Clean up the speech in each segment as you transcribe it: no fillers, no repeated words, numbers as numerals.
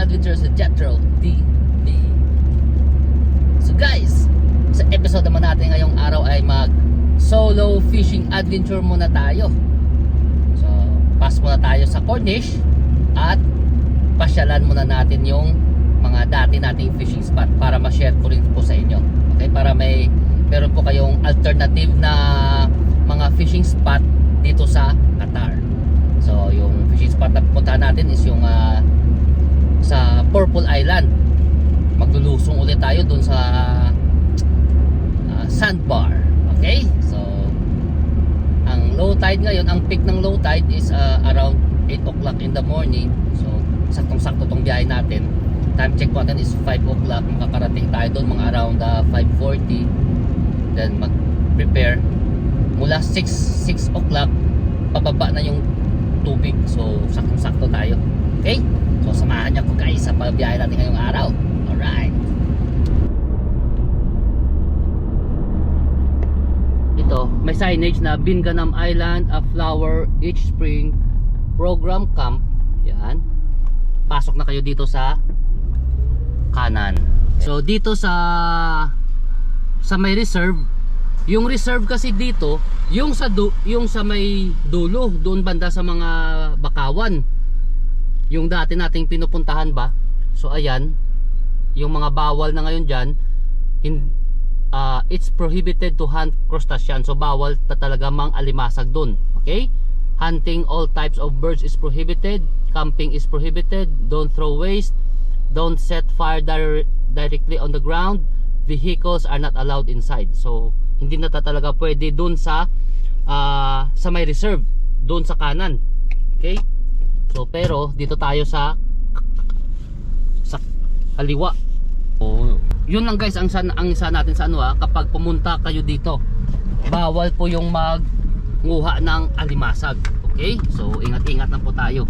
Adventures sa Jethro TV. So guys, sa episode naman natin ngayong araw ay mag solo fishing adventure muna tayo. So pass muna tayo sa Cornish at pasyalan muna natin yung mga dati nating fishing spot para ma-share ko rin po sa inyo. Okay, para meron po kayong alternative na mga fishing spot dito sa Qatar. So yung fishing spot na pupuntahan natin is yung sa Purple Island. Maglulusong ulit tayo dun sa sandbar. Okay, so ang low tide ngayon, ang peak ng low tide is around 8 o'clock in the morning. So saktong-sakto tong biyahe natin. Time check po natin is 5 o'clock. Makakarating tayo doon mga around 5:40. Then mag-prepare. Mula 6 o'clock pababa na yung tubig. So saktong-sakto tayo. Okay? So samahan niyo ko guys sa pagbiyahe natin ngayong araw. Alright. Ito, may signage na Binganam Island, a flower each spring program camp. Yan. Pasok na kayo dito sa kanan. So dito sa may reserve, yung reserve kasi dito, yung sa may dulo, doon banda sa mga bakawan. Yung dati nating pinupuntahan ba? So ayan, yung mga bawal na ngayon diyan, it's prohibited to hunt crustacean. So bawal talaga mang alimasag doon. Okay? Hunting all types of birds is prohibited. Camping is prohibited. Don't throw waste. Don't set fire directly on the ground. Vehicles are not allowed inside. So hindi na talaga pwede doon sa may reserve, doon sa kanan. Okay? So pero dito tayo sa kaliwa. Oh, yun lang guys ang isa natin sa kapag pumunta kayo dito, bawal po yung magnguha ng alimasag. Okay? So ingat-ingat na po tayo.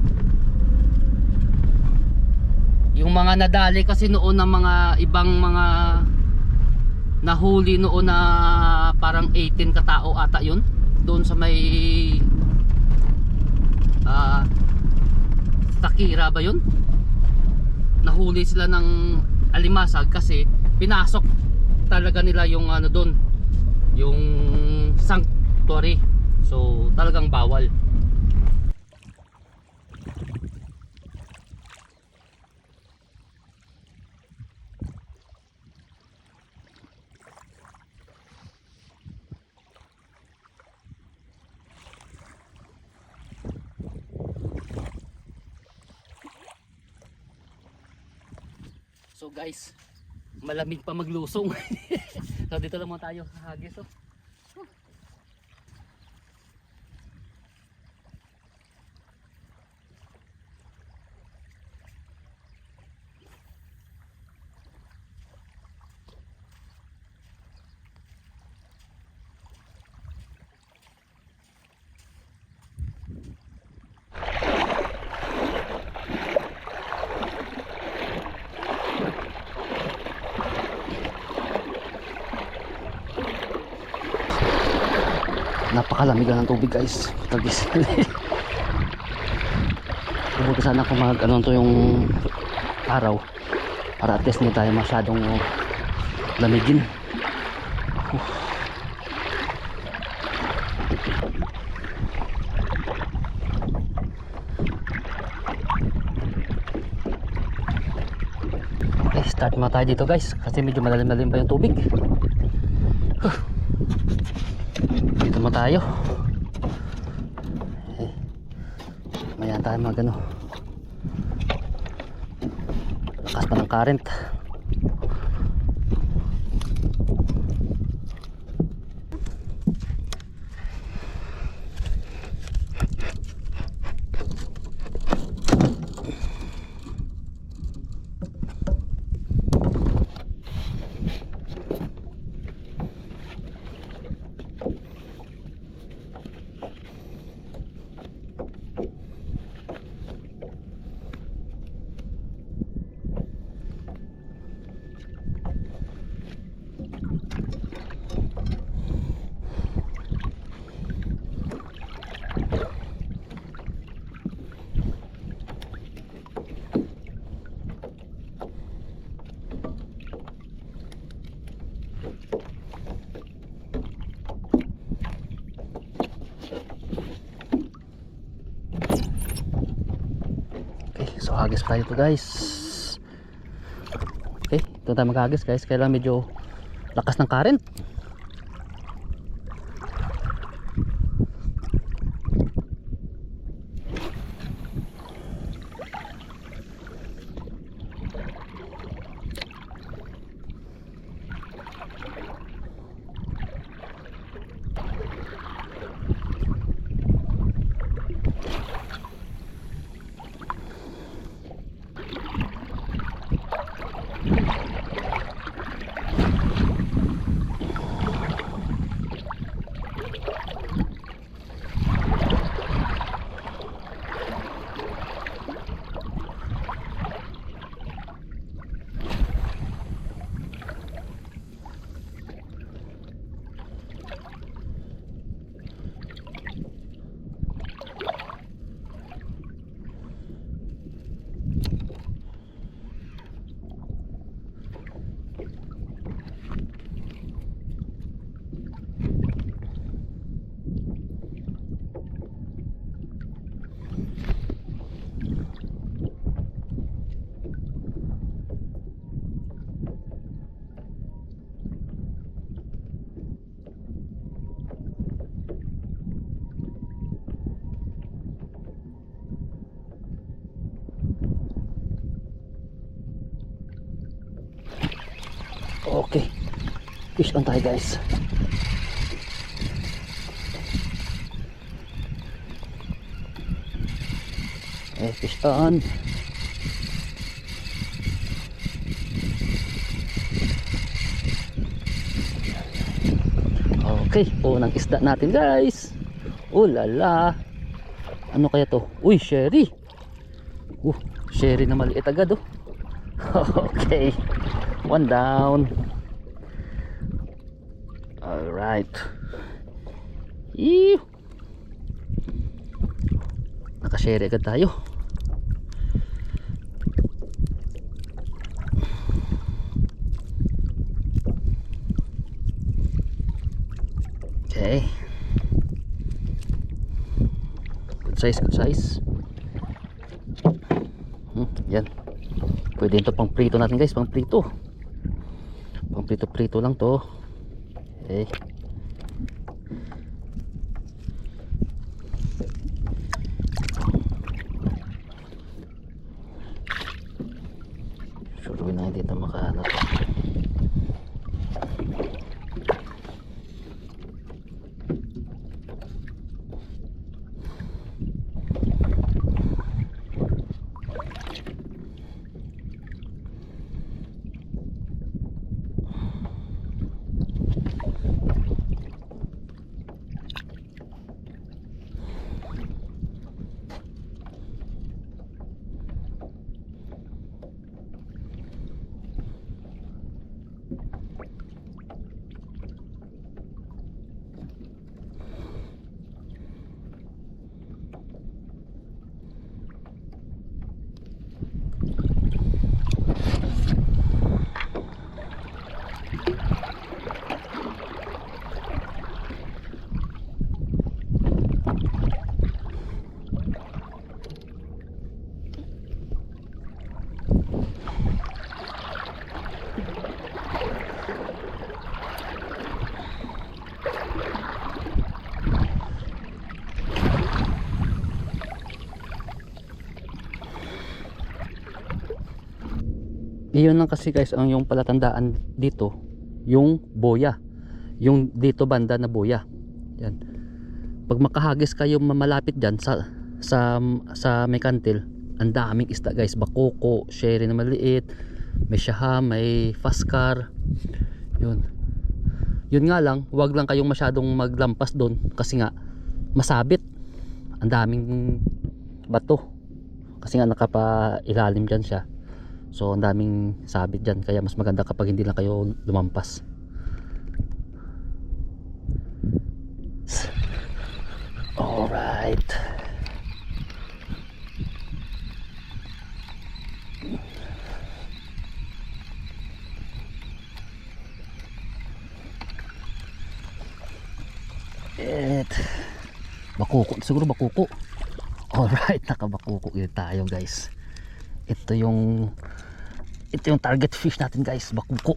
Yung mga nadali kasi noon ng mga ibang mga nahuli noon na parang 18 katao ata yun, doon sa may Takira ba yun? Nahuli sila ng alimasag kasi pinasok talaga nila yung doon, yung sanctuary. So talagang bawal. So guys, malamig pa maglusong. So dito lang muna tayo sa hagis. Napakalamig ng tubig guys. Tagis. Buti sana kung to yung araw para at least hindi tayo masyadong lamigin. Okay, start muna tayo dito guys kasi medyo malalim-lalim pa yung tubig. Dito mo tayo. Mayan tayo lakas pa ng current. so hagis tayo to guys. Okay, ito tayo maghagis guys. Kaya lang medyo lakas ng current. Okay, fish on tayo guys. Fish on. Okay, unang isda natin guys. Lala, ano kaya to? Uy, sherry. Sherry na maliit agad oh. Okay, one down. Alright. Nakashare agad tayo. Okay. Good size, good size. Yan. Pwede ito pang prito natin guys, pang prito. Pang prito lang to. Okay. Sure na hindi ito makaano to. Iyon lang kasi guys ang yung palatandaan dito, yung boya, yung dito banda na boya. Yan. Pag makahagis kayo malapit diyan sa may kantil, ang daming isda guys, bakoko, sherry na maliit, may shaham, may faskar. Yun. Yun nga lang, wag lang kayong masyadong maglampas doon kasi nga masabit. Ang daming bato. Kasi nga nakapailalim diyan siya. So ang daming sabit dyan. Kaya mas maganda kapag hindi lang kayo lumampas. Alright. Bakuko. Siguro bakuko. Alright. Nakabakuko yun tayo guys. ito yung target fish natin guys, bakuko.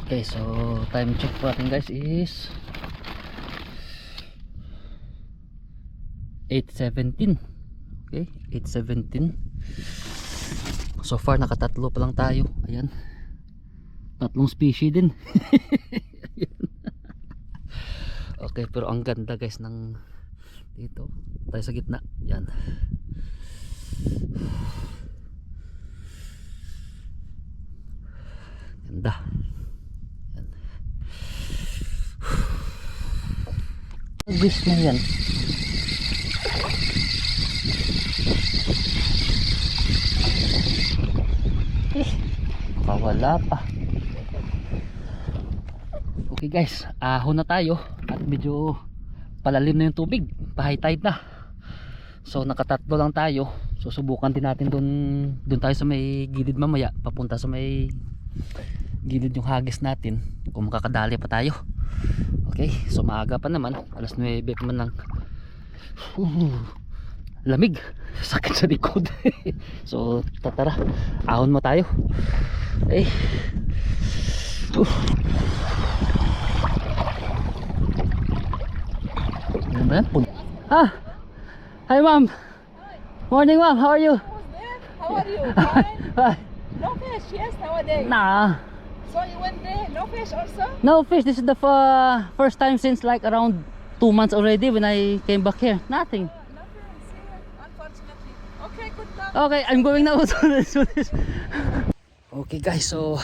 Okay, so time check po natin guys is 8:17. Okay, 8:17. So far nakatatlo pa lang tayo. Ayan, tatlong species din. Okay, pero ang ganda guys ng dito tayo sa gitna. Yan, ganda. Bis na yan. Wala pa. Okay guys, ahon na tayo at medyo palalim na yung tubig, pa high tide na. So nakatatlo lang tayo. Susubukan din natin doon tayo sa may gilid mamaya, papunta sa may gilid yung hagis natin, kung makakadali pa tayo. Okay, so maaga pa naman, alas 9 pa man lang. Lamig, sakit sa likod. So tara, ahon mo tayo. Okay. Ah, hi ma'am. Morning ma'am, how are you? How are you? Fine? No fish, yes, nowadays. Nah, So you went there, no fish also? no fish. This is the first time since like around 2 months already when I came back here. Nothing. Nothing, see, unfortunately. Okay, good luck. Okay, I'm going now. Okay guys, so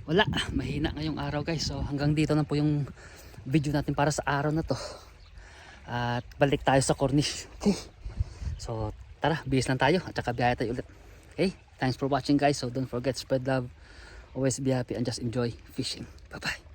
wala, mahina ngayong araw guys. So hanggang dito na po yung video natin para sa araw na to. At balik tayo sa Cornish. Okay, so tara, bihis lang tayo at saka biyahe tayo ulit. Okay, thanks for watching guys. So don't forget, spread love, always be happy, and just enjoy fishing. Bye bye.